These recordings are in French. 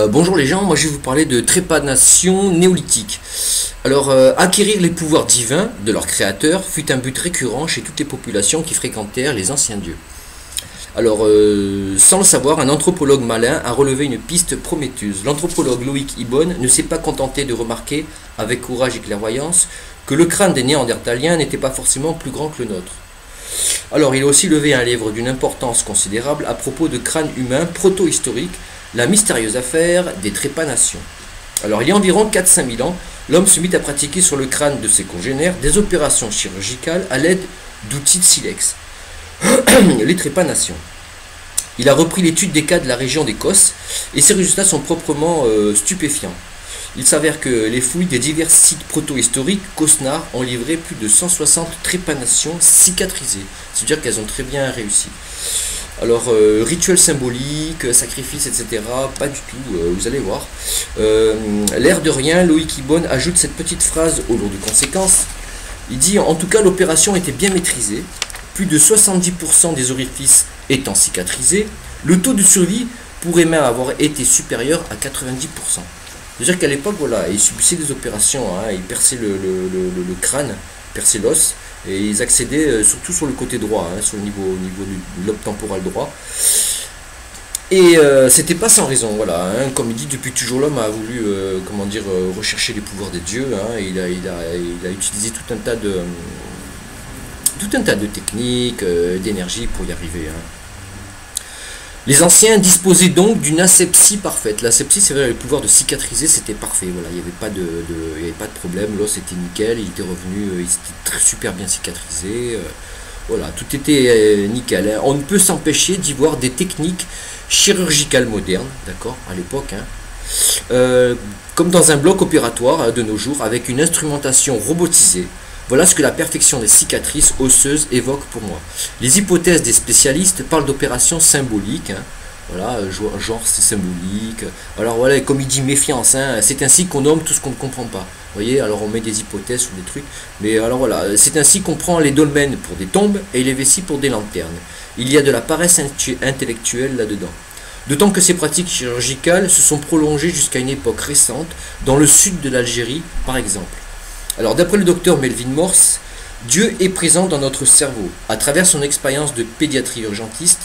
Bonjour les gens, moi je vais vous parler de trépanation néolithique. Alors, acquérir les pouvoirs divins de leur créateur fut un but récurrent chez toutes les populations qui fréquentèrent les anciens dieux. Alors, sans le savoir, un anthropologue malin a relevé une piste prometteuse. L'anthropologue Loïc Ibon ne s'est pas contenté de remarquer, avec courage et clairvoyance, que le crâne des Néandertaliens n'était pas forcément plus grand que le nôtre. Alors, il a aussi levé un livre d'une importance considérable à propos de crânes humains proto-historiques, la mystérieuse affaire des trépanations. Alors, il y a environ 4-5 000 ans, l'homme se mit à pratiquer sur le crâne de ses congénères des opérations chirurgicales à l'aide d'outils de silex. Les trépanations. Il a repris l'étude des cas de la région d'Écosse et ses résultats sont proprement stupéfiants. Il s'avère que les fouilles des divers sites proto-historiques cosnards ont livré plus de 160 trépanations cicatrisées. C'est-à-dire qu'elles ont très bien réussi. Alors, rituels symboliques, sacrifices, etc., pas du tout, vous allez voir. L'air de rien, Loïc Ibon ajoute cette petite phrase au lot de conséquences. Il dit, en tout cas, l'opération était bien maîtrisée, plus de 70% des orifices étant cicatrisés, le taux de survie pourrait même avoir été supérieur à 90%. C'est-à-dire qu'à l'époque, voilà, ils subissaient des opérations, hein, ils perçaient le crâne, perçaient l'os, et ils accédaient surtout sur le côté droit, hein, sur le niveau du lobe temporal droit. Et c'était pas sans raison, voilà, hein, comme il dit, depuis toujours l'homme a voulu, comment dire, rechercher les pouvoirs des dieux, hein, et il a utilisé tout un tas de techniques, d'énergie pour y arriver. Hein. Les anciens disposaient donc d'une asepsie parfaite. L'asepsie, c'est vrai, le pouvoir de cicatriser, c'était parfait. Voilà, il n'y avait pas de problème. L'os était nickel, il était revenu, il était super bien cicatrisé. Voilà, tout était nickel. Hein. On ne peut s'empêcher d'y voir des techniques chirurgicales modernes, d'accord, à l'époque. Hein. Comme dans un bloc opératoire de nos jours, avec une instrumentation robotisée. Voilà ce que la perfection des cicatrices osseuses évoque pour moi. Les hypothèses des spécialistes parlent d'opérations symboliques. Hein. Voilà, genre c'est symbolique. Alors voilà, comme il dit méfiance, hein, c'est ainsi qu'on nomme tout ce qu'on ne comprend pas. Vous voyez, alors on met des hypothèses ou des trucs. Mais alors voilà, c'est ainsi qu'on prend les dolmens pour des tombes et les vessies pour des lanternes. Il y a de la paresse intellectuelle là-dedans. D'autant que ces pratiques chirurgicales se sont prolongées jusqu'à une époque récente, dans le sud de l'Algérie par exemple. Alors d'après le docteur Melvin Morse, Dieu est présent dans notre cerveau. À travers son expérience de pédiatre urgentiste,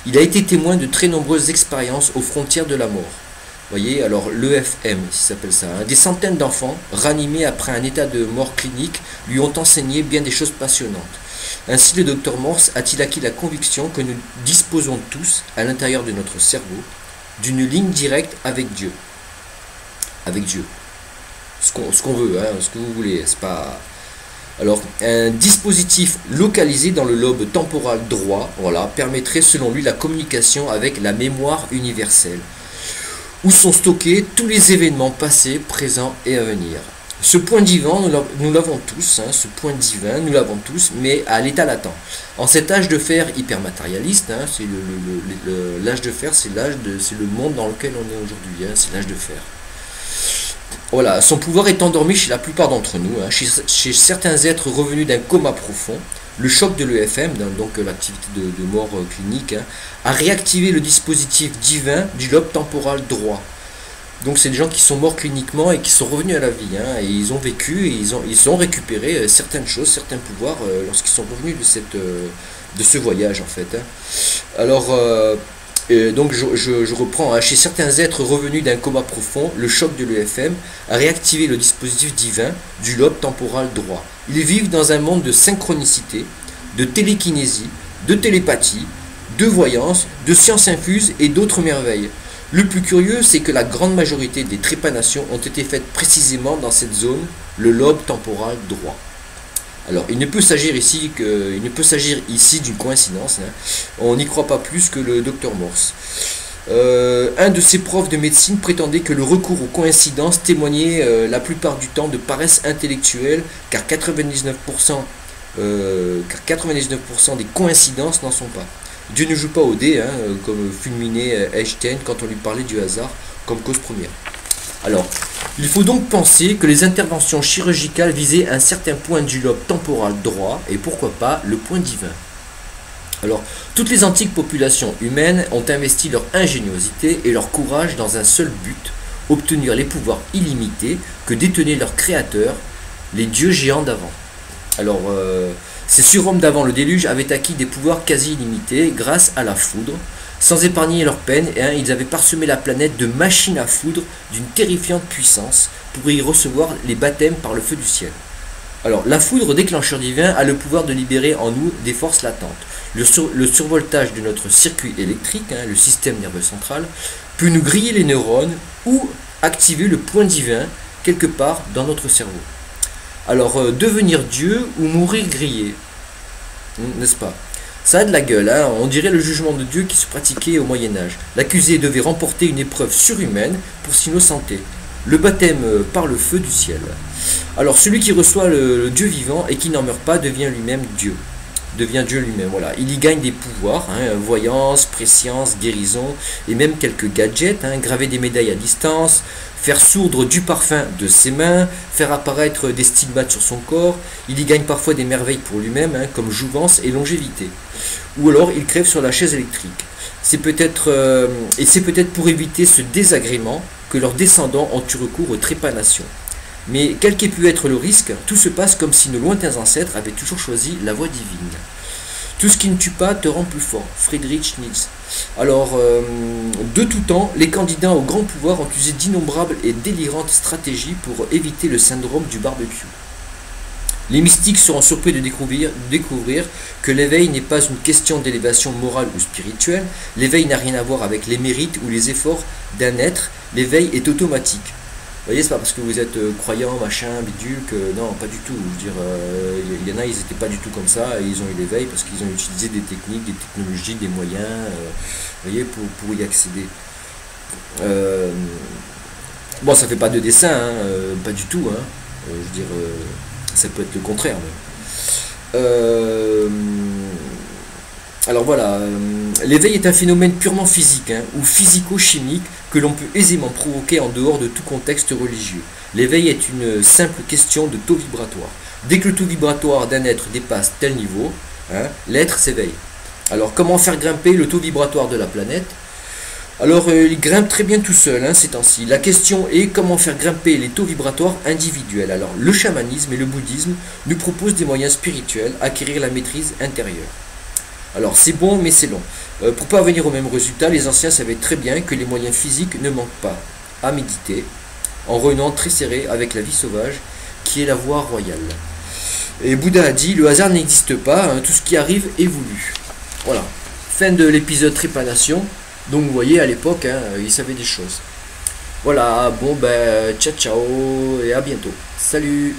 il a été témoin de très nombreuses expériences aux frontières de la mort. Vous voyez, alors l'EFM, ça s'appelle ça. Hein. Des centaines d'enfants, ranimés après un état de mort clinique, lui ont enseigné bien des choses passionnantes. Ainsi, le docteur Morse a-t-il acquis la conviction que nous disposons tous, à l'intérieur de notre cerveau, d'une ligne directe avec Dieu. Avec Dieu. Ce qu'on veut, hein, ce que vous voulez, c'est pas... Alors, un dispositif localisé dans le lobe temporal droit, voilà, permettrait selon lui la communication avec la mémoire universelle, où sont stockés tous les événements passés, présents et à venir. Ce point divin, nous l'avons tous, hein, ce point divin, nous l'avons tous, mais à l'état latent. En cet âge de fer hypermatérialiste, hein, c'est l'âge de fer, c'est le monde dans lequel on est aujourd'hui, hein, c'est l'âge de fer. Voilà, son pouvoir est endormi chez la plupart d'entre nous, hein, chez certains êtres revenus d'un coma profond. Le choc de l'EFM, donc l'activité de mort clinique, hein, a réactivé le dispositif divin du lobe temporal droit. Donc c'est des gens qui sont morts cliniquement et qui sont revenus à la vie, hein, et ils ont vécu et ils ont récupéré certaines choses, certains pouvoirs lorsqu'ils sont revenus de ce voyage en fait. Hein. Alors... donc je reprends, hein. Chez certains êtres revenus d'un coma profond, le choc de l'EFM a réactivé le dispositif divin du lobe temporal droit. Ils vivent dans un monde de synchronicité, de télékinésie, de télépathie, de voyance, de science infuse et d'autres merveilles. Le plus curieux, c'est que la grande majorité des trépanations ont été faites précisément dans cette zone, le lobe temporal droit. Alors, il ne peut s'agir ici d'une coïncidence. Hein. On n'y croit pas plus que le docteur Morse. Un de ses profs de médecine prétendait que le recours aux coïncidences témoignait la plupart du temps de paresse intellectuelle, car 99% des coïncidences n'en sont pas. Dieu ne joue pas au dé, hein, comme fulminait Einstein quand on lui parlait du hasard comme cause première. Alors, il faut donc penser que les interventions chirurgicales visaient un certain point du lobe temporal droit, et pourquoi pas le point divin. Alors, toutes les antiques populations humaines ont investi leur ingéniosité et leur courage dans un seul but, obtenir les pouvoirs illimités que détenaient leurs créateurs, les dieux géants d'avant. Alors, ces surhommes d'avant le déluge avaient acquis des pouvoirs quasi illimités grâce à la foudre. Sans épargner leur peine, ils avaient parsemé la planète de machines à foudre d'une terrifiante puissance pour y recevoir les baptêmes par le feu du ciel. Alors, la foudre, déclencheur divin, a le pouvoir de libérer en nous des forces latentes. Le survoltage de notre circuit électrique, le système nerveux central, peut nous griller les neurones ou activer le point divin quelque part dans notre cerveau. Alors, devenir Dieu ou mourir grillé, n'est-ce pas? Ça a de la gueule, hein. On dirait le jugement de Dieu qui se pratiquait au Moyen-Âge. L'accusé devait remporter une épreuve surhumaine pour s'innocenter. Le baptême par le feu du ciel. Alors, celui qui reçoit le Dieu vivant et qui n'en meurt pas devient lui-même Dieu. Devient Dieu lui-même, voilà. Il y gagne des pouvoirs, voyance, préscience, guérison, et même quelques gadgets, graver des médailles à distance, faire sourdre du parfum de ses mains, faire apparaître des stigmates sur son corps. Il y gagne parfois des merveilles pour lui-même, comme jouvence et longévité. Ou alors il crève sur la chaise électrique. C'est peut-être pour éviter ce désagrément que leurs descendants ont eu recours aux trépanations. Mais quel qu'ait pu être le risque, tout se passe comme si nos lointains ancêtres avaient toujours choisi la voie divine. Tout ce qui ne tue pas te rend plus fort. Friedrich Nietzsche. Alors, de tout temps, les candidats au grand pouvoir ont usé d'innombrables et délirantes stratégies pour éviter le syndrome du barbecue. Les mystiques seront surpris de découvrir que l'éveil n'est pas une question d'élévation morale ou spirituelle. L'éveil n'a rien à voir avec les mérites ou les efforts d'un être. L'éveil est automatique. Vous voyez, c'est pas parce que vous êtes croyant, machin, bidule, que non, pas du tout. Je veux dire, il y en a, ils n'étaient pas du tout comme ça, et ils ont eu l'éveil parce qu'ils ont utilisé des techniques, des technologies, des moyens, vous voyez, pour y accéder. Bon, ça fait pas de dessin, pas du tout, je veux dire, ça peut être le contraire. Alors voilà, l'éveil est un phénomène purement physique ou physico-chimique que l'on peut aisément provoquer en dehors de tout contexte religieux. L'éveil est une simple question de taux vibratoire. Dès que le taux vibratoire d'un être dépasse tel niveau, l'être s'éveille. Alors comment faire grimper le taux vibratoire de la planète? Alors il grimpe très bien tout seul ces temps-ci. La question est comment faire grimper les taux vibratoires individuels. Alors le chamanisme et le bouddhisme nous proposent des moyens spirituels à acquérir la maîtrise intérieure. Alors c'est bon mais c'est long. Pour parvenir au même résultat, les anciens savaient très bien que les moyens physiques ne manquent pas à méditer, en renouant très serré avec la vie sauvage, qui est la voie royale. Et Bouddha a dit, le hasard n'existe pas, tout ce qui arrive est voulu. Voilà, fin de l'épisode Trépanation. Donc vous voyez, à l'époque, ils savaient des choses. Voilà, bon ben, ciao ciao, et à bientôt. Salut!